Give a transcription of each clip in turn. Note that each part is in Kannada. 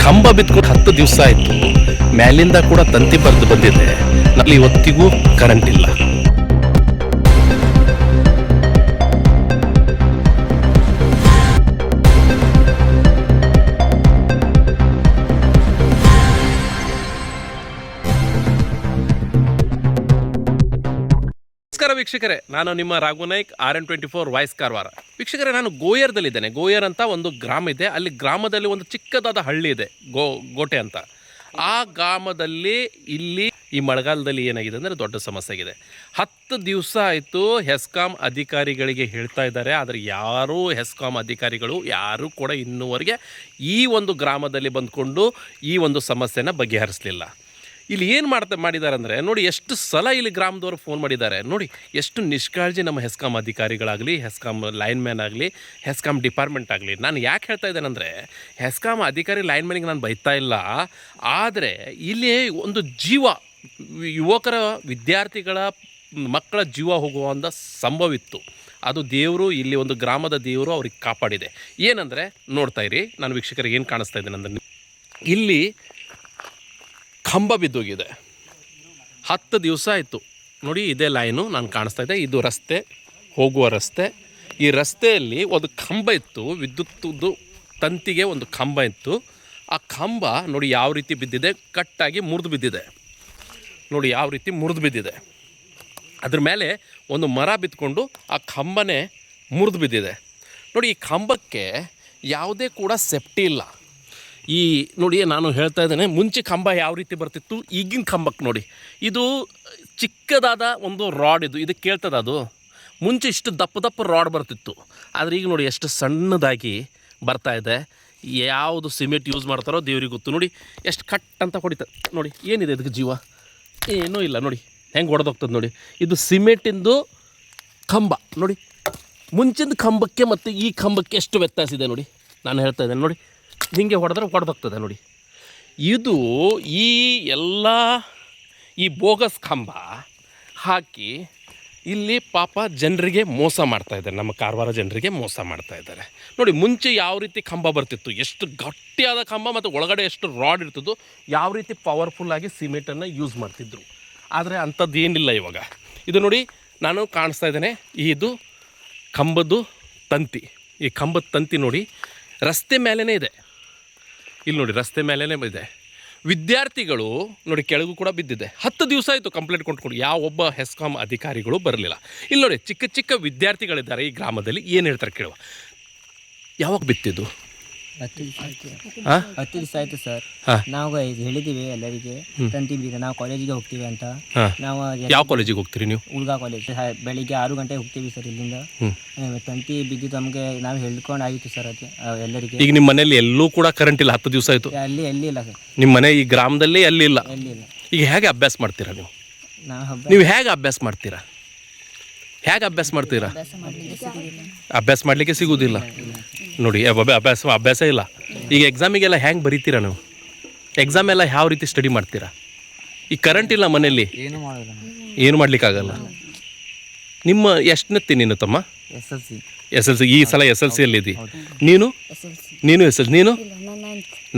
ಕಂಬ ಬಿದ್ಕೊಂಡು 10 ದಿವಸ ಆಯಿತು, ಮ್ಯಾಲಿಂದ ಕೂಡ ತಂತಿ ಬರೆದು ಬಂದಿದೆ, ನಲ್ಲಿ ಇವತ್ತಿಗೂ ಕರೆಂಟ್ ಇಲ್ಲ. ನಮಸ್ಕಾರ ವೀಕ್ಷಕರೇ, ನಾನು ನಿಮ್ಮ ರಾಘುನಾಯ್ಕ್ RN24 ವಾಯ್ಸ್ ಕಾರವಾರ. ವೀಕ್ಷಕರೇ, ನಾನು ಗೋಯರ್ದಲ್ಲಿದ್ದೇನೆ. ಗೋಯರ್ ಅಂತ ಒಂದು ಗ್ರಾಮ ಇದೆ. ಅಲ್ಲಿ ಗ್ರಾಮದಲ್ಲಿ ಒಂದು ಚಿಕ್ಕದಾದ ಹಳ್ಳಿ ಇದೆ, ಗೋಟೆ ಅಂತ. ಆ ಗ್ರಾಮದಲ್ಲಿ ಇಲ್ಲಿ ಈ ಮಳೆಗಾಲದಲ್ಲಿ ಏನಾಗಿದೆ ಅಂದರೆ ದೊಡ್ಡ ಸಮಸ್ಯೆ ಆಗಿದೆ. 10 ದಿವಸ ಆಯಿತು ಹೆಸ್ಕಾಂ ಅಧಿಕಾರಿಗಳಿಗೆ ಹೇಳ್ತಾ ಇದ್ದಾರೆ, ಆದರೆ ಯಾರೂ ಹೆಸ್ಕಾಂ ಅಧಿಕಾರಿಗಳು ಯಾರೂ ಕೂಡ ಇನ್ನೂವರೆಗೆ ಈ ಒಂದು ಗ್ರಾಮದಲ್ಲಿ ಬಂದ್ಕೊಂಡು ಈ ಒಂದು ಸಮಸ್ಯೆನ ಬಗೆಹರಿಸಲಿಲ್ಲ. ಇಲ್ಲಿ ಏನು ಮಾಡಿದ್ದಾರೆ ಅಂದರೆ ನೋಡಿ, ಎಷ್ಟು ಸಲ ಇಲ್ಲಿ ಗ್ರಾಮದವರು ಫೋನ್ ಮಾಡಿದ್ದಾರೆ ನೋಡಿ, ಎಷ್ಟು ನಿಷ್ಕಾಳಜಿ ನಮ್ಮ ಹೆಸ್ಕಾಂ ಅಧಿಕಾರಿಗಳಾಗಲಿ, ಹೆಸ್ಕಾಂ ಲೈನ್ಮ್ಯಾನ್ ಆಗಲಿ, ಹೆಸ್ಕಾಂ ಡಿಪಾರ್ಟ್ಮೆಂಟ್ ಆಗಲಿ. ನಾನು ಯಾಕೆ ಹೇಳ್ತಾ ಇದ್ದೇನೆಂದರೆ, ಹೆಸ್ಕಾಂ ಅಧಿಕಾರಿ ಲೈನ್ಮ್ಯಾನಿಗೆ ನಾನು ಬೈತಾ ಇಲ್ಲ, ಆದರೆ ಇಲ್ಲಿ ಒಂದು ಜೀವ, ಯುವಕರ ವಿದ್ಯಾರ್ಥಿಗಳ ಮಕ್ಕಳ ಜೀವ ಹೋಗುವಂಥ ಸಂಭವಿತ್ತು. ಅದು ದೇವರು, ಇಲ್ಲಿ ಒಂದು ಗ್ರಾಮದ ದೇವರು ಅವ್ರಿಗೆ ಕಾಪಾಡಿದೆ. ಏನಂದರೆ ನೋಡ್ತಾ ಇರಿ, ನಾನು ವೀಕ್ಷಕರಿಗೆ ಏನು ಕಾಣಿಸ್ತಾ ಇದ್ದೇನೆ ಅಂದರೆ, ಇಲ್ಲಿ ಕಂಬ ಬಿದ್ದೋಗಿದೆ. 10 ದಿವಸ ಆಯಿತು ನೋಡಿ. ಇದೇ ಲೈನು ನಾನು ಕಾಣಿಸ್ತಾ ಇದೆ, ಇದು ರಸ್ತೆ, ಹೋಗುವ ರಸ್ತೆ. ಈ ರಸ್ತೆಯಲ್ಲಿ ಒಂದು ಕಂಬ ಇತ್ತು, ವಿದ್ಯುತ್ತದು ತಂತಿಗೆ ಒಂದು ಕಂಬ ಇತ್ತು. ಆ ಕಂಬ ನೋಡಿ ಯಾವ ರೀತಿ ಬಿದ್ದಿದೆ, ಕಟ್ಟಾಗಿ ಮುರಿದು ಬಿದ್ದಿದೆ ನೋಡಿ, ಯಾವ ರೀತಿ ಮುರಿದು ಬಿದ್ದಿದೆ. ಅದ್ರ ಮೇಲೆ ಒಂದು ಮರ ಬಿತ್ಕೊಂಡು ಆ ಕಂಬನೇ ಮುರಿದು ಬಿದ್ದಿದೆ ನೋಡಿ. ಈ ಕಂಬಕ್ಕೆ ಯಾವುದೇ ಕೂಡ ಸೇಫ್ಟಿ ಇಲ್ಲ. ಈ ನೋಡಿ, ನಾನು ಹೇಳ್ತಾ ಇದ್ದೇನೆ, ಮುಂಚೆ ಕಂಬ ಯಾವ ರೀತಿ ಬರ್ತಿತ್ತು, ಈಗಿನ ಕಂಬಕ್ಕೆ ನೋಡಿ, ಇದು ಚಿಕ್ಕದಾದ ಒಂದು ರಾಡ್, ಇದು ಕೇಳ್ತದೆ. ಅದು ಮುಂಚೆ ಇಷ್ಟು ದಪ್ಪ ರಾಡ್ ಬರ್ತಿತ್ತು, ಆದರೆ ಈಗ ನೋಡಿ ಎಷ್ಟು ಸಣ್ಣದಾಗಿ ಬರ್ತಾ ಇದೆ. ಯಾವುದು ಸಿಮೆಂಟ್ ಯೂಸ್ ಮಾಡ್ತಾರೋ ದೇವ್ರಿಗೆ ಗೊತ್ತು. ನೋಡಿ ಎಷ್ಟು ಕಟ್ ಅಂತ ಹೊಡಿತದೆ ನೋಡಿ. ಏನಿದೆ ಇದಕ್ಕೆ ಜೀವ? ಏನೂ ಇಲ್ಲ ನೋಡಿ, ಹೆಂಗೆ ಹೊಡೆದೋಗ್ತದೆ ನೋಡಿ. ಇದು ಸಿಮೆಂಟಿಂದು ಕಂಬ ನೋಡಿ. ಮುಂಚಿನ ಕಂಬಕ್ಕೆ ಮತ್ತು ಈ ಕಂಬಕ್ಕೆ ಎಷ್ಟು ವ್ಯತ್ಯಾಸ ಇದೆ ನೋಡಿ. ನಾನು ಹೇಳ್ತಾ ಇದ್ದೇನೆ ನೋಡಿ, ಹೀಗೆ ಹೊಡೆದೋಗ್ತದೆ ನೋಡಿ. ಇದು ಈ ಎಲ್ಲ ಈ ಬೋಗಸ್ ಕಂಬ ಹಾಕಿ ಇಲ್ಲಿ ಪಾಪ ಜನರಿಗೆ ಮೋಸ ಮಾಡ್ತಾಯಿದ್ದಾರೆ, ನಮ್ಮ ಕಾರವಾರ ಜನರಿಗೆ ಮೋಸ ಮಾಡ್ತಾಯಿದ್ದಾರೆ ನೋಡಿ. ಮುಂಚೆ ಯಾವ ರೀತಿ ಕಂಬ ಬರ್ತಿತ್ತು, ಎಷ್ಟು ಗಟ್ಟಿಯಾದ ಕಂಬ ಮತ್ತು ಒಳಗಡೆ ಎಷ್ಟು ರಾಡ್ ಇರ್ತಿದ್ದು, ಯಾವ ರೀತಿ ಪವರ್ಫುಲ್ಲಾಗಿ ಸಿಮೆಂಟನ್ನು ಯೂಸ್ ಮಾಡ್ತಿದ್ರು. ಆದರೆ ಅಂಥದ್ದು ಏನಿಲ್ಲ ಇವಾಗ. ಇದು ನೋಡಿ, ನಾನು ಕಾಣಿಸ್ತಾ ಇದ್ದೇನೆ, ಇದು ಕಂಬದ್ದು ತಂತಿ. ಈ ಕಂಬದ ತಂತಿ ನೋಡಿ ರಸ್ತೆ ಮೇಲೇ ಇದೆ. ಇಲ್ಲಿ ನೋಡಿ ರಸ್ತೆ ಮೇಲೇ ಇದೆ. ವಿದ್ಯಾರ್ಥಿಗಳು ನೋಡಿ ಕೆಳಗೂ ಕೂಡ ಬಿದ್ದಿದೆ. 10 ದಿವಸ ಆಯಿತು ಕಂಪ್ಲೇಂಟ್ ಕೊಟ್ಕೊಂಡು, ಯಾವ ಒಬ್ಬ ಹೆಸ್ಕಾಂ ಅಧಿಕಾರಿಗಳು ಬರಲಿಲ್ಲ. ಇಲ್ಲಿ ನೋಡಿ ಚಿಕ್ಕ ಚಿಕ್ಕ ವಿದ್ಯಾರ್ಥಿಗಳಿದ್ದಾರೆ ಈ ಗ್ರಾಮದಲ್ಲಿ. ಏನು ಹೇಳ್ತಾರೆ ಕೇಳುವ. ಯಾವಾಗ ಬಿತ್ತಿದ್ದು? 10 ದಿವಸ ಆಯ್ತು ಸರ್. ನಾವು ಹೇಳಿದ್ದೀವಿ ಎಲ್ಲರಿಗೆ, ತಂತಿ ಬೀಗ ನಾವು ಕಾಲೇಜಿಗೆ ಹೋಗ್ತೀವಿ ಅಂತ. ನಾವು ಯಾವ ಕಾಲೇಜಿಗೆ ಹೋಗ್ತೀರಿ ನೀವು? ಉಳ್ಗಾ ಕಾಲೇಜ್. ಬೆಳಿಗ್ಗೆ 6 ಗಂಟೆಗೆ ಹೋಗ್ತೀವಿ ಸರ್ ಇಲ್ಲಿಂದ. ತಂತಿ ಬಿದ್ದಿದ್ದು ನಮಗೆ ನಾವು ಹೇಳ್ಕೊಂಡು ಆಗಿತ್ತು ಸರ್ ಅದು ಎಲ್ಲರಿಗೆ. ಈಗ ನಿಮ್ಮ ಮನೆಯಲ್ಲಿ ಎಲ್ಲೂ ಕೂಡ ಕರೆಂಟ್ ಇಲ್ಲ, 10 ದಿವಸ ಆಯಿತು. ಎಲ್ಲಿ ಇಲ್ಲ ಸರ್, ನಿಮ್ಮ ಮನೆ ಈ ಗ್ರಾಮದಲ್ಲಿ ಎಲ್ಲಿ ಇಲ್ಲ. ಈಗ ಹೇಗೆ ಅಭ್ಯಾಸ ಮಾಡ್ತೀರಾ ನೀವು? ನೀವು ಹೇಗೆ ಅಭ್ಯಾಸ ಮಾಡ್ತೀರಾ? ಅಭ್ಯಾಸ ಮಾಡಲಿಕ್ಕೆ ಸಿಗುವುದಿಲ್ಲ ನೋಡಿ. ಅಭ್ಯಾಸ ಇಲ್ಲ. ಈಗ ಎಕ್ಸಾಮಿಗೆಲ್ಲ ಹೆಂಗೆ ಬರೀತೀರಾ ನೀವು? ಎಕ್ಸಾಮ್ ಎಲ್ಲ ಯಾವ ರೀತಿ ಸ್ಟಡಿ ಮಾಡ್ತೀರಾ? ಈಗ ಕರೆಂಟ್ ಇಲ್ಲ ಮನೆಯಲ್ಲಿ, ಏನು ಮಾಡ್ಲಿಕ್ಕಾಗಲ್ಲ. ನಿಮ್ಮ ಎಷ್ಟನೆತ್ತಿ ನೀನು ತಮ್ಮ? SLC. ಈ ಸಲ SLC ಅಲ್ಲಿದ್ದಿ ನೀನು? SLC. ನೀನು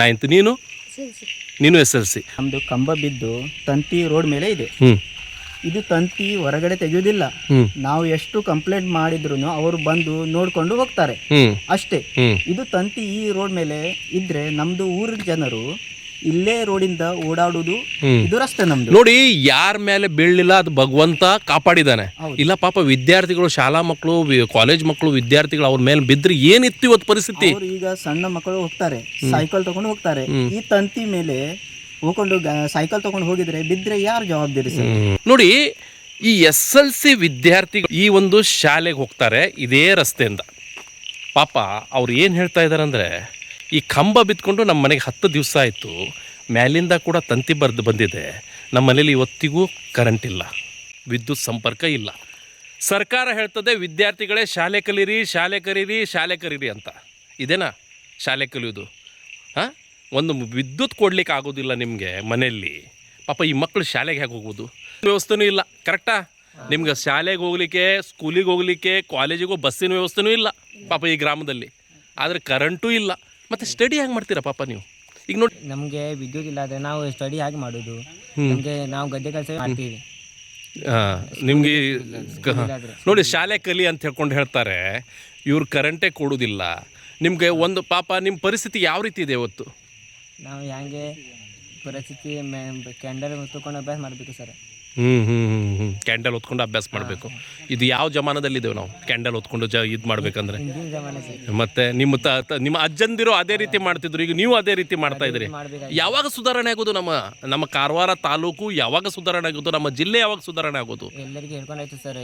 9th. ನೀನು SLC. ನಮ್ಮದು ಕಂಬ ಬಿದ್ದು ತಂತಿ ರೋಡ್ ಮೇಲೆ ಇದೆ. ಇದು ತಂತಿ ಹೊರಗಡೆ ತೆಗೆಯುವುದಿಲ್ಲ. ನಾವು ಎಷ್ಟು ಕಂಪ್ಲೇಂಟ್ ಮಾಡಿದ್ರು ಅವರು ಬಂದು ನೋಡ್ಕೊಂಡು ಹೋಗ್ತಾರೆ ಅಷ್ಟೇ. ಇದು ತಂತಿ ಈ ರೋಡ್ ಮೇಲೆ ಇದ್ರೆ ನಮ್ದು ಊರಿನ ಜನರು ಇಲ್ಲೇ ರೋಡಿಂದ ಓಡಾಡುವುದು, ಇದು ರಸ್ತೆ ನಮ್ದು. ನೋಡಿ, ಯಾರ ಮೇಲೆ ಬೀಳಲಿಲ್ಲ, ಅದು ಭಗವಂತ ಕಾಪಾಡಿದಾನೆ. ಇಲ್ಲ ಪಾಪ ವಿದ್ಯಾರ್ಥಿಗಳು, ಶಾಲಾ ಮಕ್ಕಳು, ಕಾಲೇಜ್ ಮಕ್ಕಳು, ವಿದ್ಯಾರ್ಥಿಗಳು ಅವ್ರ ಮೇಲೆ ಬಿದ್ರೆ ಏನಿತ್ತು ಇವತ್ತು ಪರಿಸ್ಥಿತಿ? ಈಗ ಸಣ್ಣ ಮಕ್ಕಳು ಹೋಗ್ತಾರೆ, ಸೈಕಲ್ ತಗೊಂಡು ಹೋಗ್ತಾರೆ. ಈ ತಂತಿ ಮೇಲೆ ಹೋಗ್ಕೊಂಡು ಸೈಕಲ್ ತಗೊಂಡು ಹೋಗಿದ್ರೆ ಬಿದ್ದರೆ ಯಾರು ಜವಾಬ್ದಾರಿ ಸರ್? ನೋಡಿ, ಈ SLC ವಿದ್ಯಾರ್ಥಿಗಳು ಈ ಒಂದು ಶಾಲೆಗೆ ಹೋಗ್ತಾರೆ ಇದೇ ರಸ್ತೆಯಿಂದ. ಪಾಪ ಅವ್ರು ಏನು ಹೇಳ್ತಾ ಇದ್ದಾರೆ ಅಂದರೆ, ಈ ಕಂಬ ಬಿತ್ಕೊಂಡು ನಮ್ಮ ಮನೆಗೆ 10 ದಿವಸ ಆಯಿತು, ಮ್ಯಾಲಿಂದ ಕೂಡ ತಂತಿ ಬರೆದು ಬಂದಿದೆ, ನಮ್ಮ ಮನೇಲಿ ಇವತ್ತಿಗೂ ಕರೆಂಟ್ ಇಲ್ಲ, ವಿದ್ಯುತ್ ಸಂಪರ್ಕ ಇಲ್ಲ. ಸರ್ಕಾರ ಹೇಳ್ತದೆ ವಿದ್ಯಾರ್ಥಿಗಳೇ ಶಾಲೆ ಕಲೀರಿ ಅಂತ. ಇದೇನಾ ಶಾಲೆ ಕಲಿಯೋದು? ಒಂದು ವಿದ್ಯುತ್ ಕೊಡ್ಲಿಕ್ಕೆ ಆಗೋದಿಲ್ಲ ನಿಮಗೆ ಮನೆಯಲ್ಲಿ. ಪಾಪ ಈ ಮಕ್ಕಳು ಶಾಲೆಗೆ ಹೇಗೆ ಹೋಗ್ಬೋದು? ವ್ಯವಸ್ಥೆನೂ ಇಲ್ಲ ಕರೆಕ್ಟಾ? ನಿಮ್ಗೆ ಶಾಲೆಗೆ ಹೋಗ್ಲಿಕ್ಕೆ, ಸ್ಕೂಲಿಗೆ ಹೋಗ್ಲಿಕ್ಕೆ, ಕಾಲೇಜಿಗೂ ಬಸ್ಸಿನ ವ್ಯವಸ್ಥೆನೂ ಇಲ್ಲ ಪಾಪ ಈ ಗ್ರಾಮದಲ್ಲಿ. ಆದರೆ ಕರೆಂಟೂ ಇಲ್ಲ, ಮತ್ತು ಸ್ಟಡಿ ಹೆಂಗೆ ಮಾಡ್ತೀರಾ ಪಾಪ ನೀವು? ಈಗ ನೋಡಿ ನಮಗೆ ವಿದ್ಯುತ್ ಇಲ್ಲ ಆದರೆ ನಾವು ಸ್ಟಡಿ ಹೇಗೆ ಮಾಡೋದು? ನಮಗೆ ನಾವು ಗದ್ದೆ ಕೆಲಸ ಮಾಡ್ತೀವಿ. ನಿಮಗೆ ನೋಡಿ ಶಾಲೆ ಕಲಿ ಅಂತ ಹೇಳ್ಕೊಂಡು ಹೇಳ್ತಾರೆ, ಇವ್ರು ಕರೆಂಟೇ ಕೊಡೋದಿಲ್ಲ ನಿಮಗೆ. ಒಂದು ಪಾಪ ನಿಮ್ಮ ಪರಿಸ್ಥಿತಿ ಯಾವ ರೀತಿ ಇದೆ ಇವತ್ತು? ನಾವು ಹೆಂಗೆ ಪರಿಸ್ಥಿತಿ ಕ್ಯಾಂಡಲ್ ತಗೊಂಡು ಅಭ್ಯಾಸ ಮಾಡಬೇಕು ಸರ್. ಕ್ಯಾಂಡಲ್ ಹೊತ್ಕೊಂಡು ಅಭ್ಯಾಸ ಮಾಡಬೇಕು. ಇದು ಯಾವ ಜಮಾನದಲ್ಲಿದ್ದೇವೆ ನಾವು ಕ್ಯಾಂಡಲ್ ಹೊತ್ಕೊಂಡು ಇದು ಮಾಡ್ಬೇಕಂದ್ರೆ? ಮತ್ತೆ ನಿಮ್ಮ ಅಜ್ಜಂದಿರು ಅದೇ ರೀತಿ ಮಾಡ್ತಿದ್ರು, ಈಗ ನೀವು ಅದೇ ರೀತಿ ಮಾಡ್ತಾ ಇದ್ರಿ. ಯಾವಾಗ ಸುಧಾರಣೆ ಆಗೋದು? ನಮ್ಮ ಕಾರವಾರ ತಾಲೂಕು ಯಾವಾಗ ಸುಧಾರಣೆ ಆಗೋದು? ನಮ್ಮ ಜಿಲ್ಲೆ ಯಾವಾಗ ಸುಧಾರಣೆ ಆಗೋದು? ಎಲ್ಲರಿಗೆ ಹೇಳ್ಕೊಂಡಾಯ್ತು ಸರ್,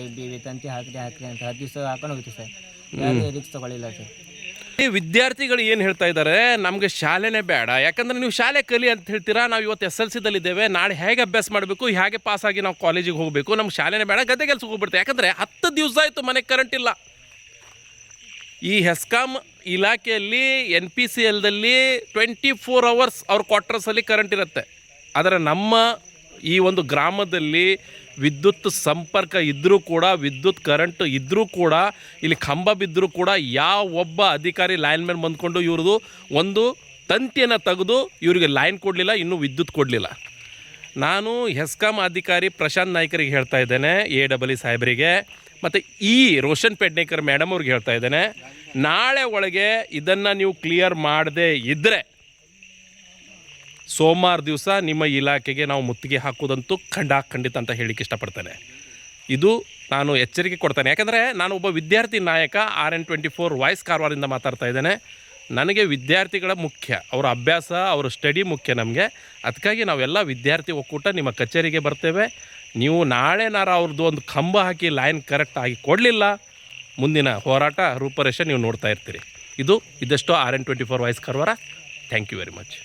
ತಂತಿ ಹಾಕ್ರಿ ಅಂತ 10 ದಿವಸ ಹಾಕೊಂಡು ಹೋಗ್ತೀವಿ ಸರ್. ರಿಕ್ಸ್ ತಗೊಳ್ಳಿಲ್ಲ ಸರ್. ಈ ವಿದ್ಯಾರ್ಥಿಗಳು ಏನು ಹೇಳ್ತಾ ಇದ್ದಾರೆ, ನಮಗೆ ಶಾಲೆನೇ ಬೇಡ, ಯಾಕಂದರೆ ನೀವು ಶಾಲೆ ಕಲಿ ಅಂತ ಹೇಳ್ತೀರಾ. ನಾವು ಇವತ್ತು SLC ದಲ್ಲಿದ್ದೇವೆ, ನಾಳೆ ಹೇಗೆ ಅಭ್ಯಾಸ ಮಾಡಬೇಕು, ಹೇಗೆ ಪಾಸಾಗಿ ನಾವು ಕಾಲೇಜಿಗೆ ಹೋಗಬೇಕು, ನಮ್ಗೆ ಶಾಲೆನೇ ಬೇಡ, ಗದ್ದೆ ಕೆಲಸಕ್ಕೆ ಹೋಗ್ಬಿಡ್ತೀವಿ. ಯಾಕಂದರೆ 10 ದಿವಸ ಆಯಿತು ಮನೆಗೆ ಕರೆಂಟ್ ಇಲ್ಲ. ಈ ಹೆಸ್ಕಾಂ ಇಲಾಖೆಯಲ್ಲಿ NPCLದಲ್ಲಿ 24 hours ಅವ್ರ ಕ್ವಾರ್ಟರ್ಸಲ್ಲಿ ಕರೆಂಟ್ ಇರುತ್ತೆ. ಆದರೆ ನಮ್ಮ ಈ ಒಂದು ಗ್ರಾಮದಲ್ಲಿ ವಿದ್ಯುತ್ ಸಂಪರ್ಕ ಇದ್ದರೂ ಕೂಡ, ವಿದ್ಯುತ್ ಕರೆಂಟ್ ಇದ್ದರೂ ಕೂಡ, ಇಲ್ಲಿ ಕಂಬ ಬಿದ್ದರೂ ಕೂಡ ಯಾವ ಒಬ್ಬ ಅಧಿಕಾರಿ ಲೈನ್ ಮೇಲೆ ಬಂದ್ಕೊಂಡು ಇವ್ರದ್ದು ಒಂದು ತಂತಿಯನ್ನು ತೆಗೆದು ಇವರಿಗೆ ಲೈನ್ ಕೊಡಲಿಲ್ಲ, ಇನ್ನೂ ವಿದ್ಯುತ್ ಕೊಡಲಿಲ್ಲ. ನಾನು ಹೆಸ್ಕಾಂ ಅಧಿಕಾರಿ ಪ್ರಶಾಂತ್ ನಾಯ್ಕರಿಗೆ ಹೇಳ್ತಾ ಇದ್ದೇನೆ, AEE ಸಾಹೇಬರಿಗೆ ಮತ್ತು ರೋಷನ್ ಪೆಡ್ನೇಕರ್ ಮೇಡಮ್ ಅವ್ರಿಗೆ ಹೇಳ್ತಾ ಇದ್ದೇನೆ, ನಾಳೆ ಒಳಗೆ ಇದನ್ನು ನೀವು ಕ್ಲಿಯರ್ ಮಾಡದೇ ಇದ್ದರೆ ಸೋಮವಾರ ದಿವಸ ನಿಮ್ಮ ಇಲಾಖೆಗೆ ನಾವು ಮುತ್ತಿಗೆ ಹಾಕೋದಂತೂ ಖಂಡಿತ ಅಂತ ಹೇಳಿಕ್ಕೆ ಇಷ್ಟಪಡ್ತೇನೆ. ಇದು ನಾನು ಎಚ್ಚರಿಕೆ ಕೊಡ್ತೇನೆ. ಯಾಕಂದರೆ ನಾನು ಒಬ್ಬ ವಿದ್ಯಾರ್ಥಿ ನಾಯಕ, RN24 ವಾಯ್ಸ್ ಕಾರವಾರಿಂದ ಮಾತಾಡ್ತಾ ಇದ್ದೇನೆ. ನನಗೆ ವಿದ್ಯಾರ್ಥಿಗಳ ಮುಖ್ಯ, ಅವರ ಅಭ್ಯಾಸ, ಅವರ ಸ್ಟಡಿ ಮುಖ್ಯ ನಮಗೆ. ಅದಕ್ಕಾಗಿ ನಾವೆಲ್ಲ ವಿದ್ಯಾರ್ಥಿ ಒಕ್ಕೂಟ ನಿಮ್ಮ ಕಚೇರಿಗೆ ಬರ್ತೇವೆ. ನೀವು ನಾಳೆನಾರ ಅವ್ರದ್ದು ಒಂದು ಕಂಬ ಹಾಕಿ ಲೈನ್ ಕರೆಕ್ಟ್ ಆಗಿ ಕೊಡಲಿಲ್ಲ, ಮುಂದಿನ ಹೋರಾಟ ರೂಪರೇಷೆ ನೀವು ನೋಡ್ತಾ ಇರ್ತೀರಿ. ಇದೆಷ್ಟೋ RN24 voice Karwar. Thank you very much.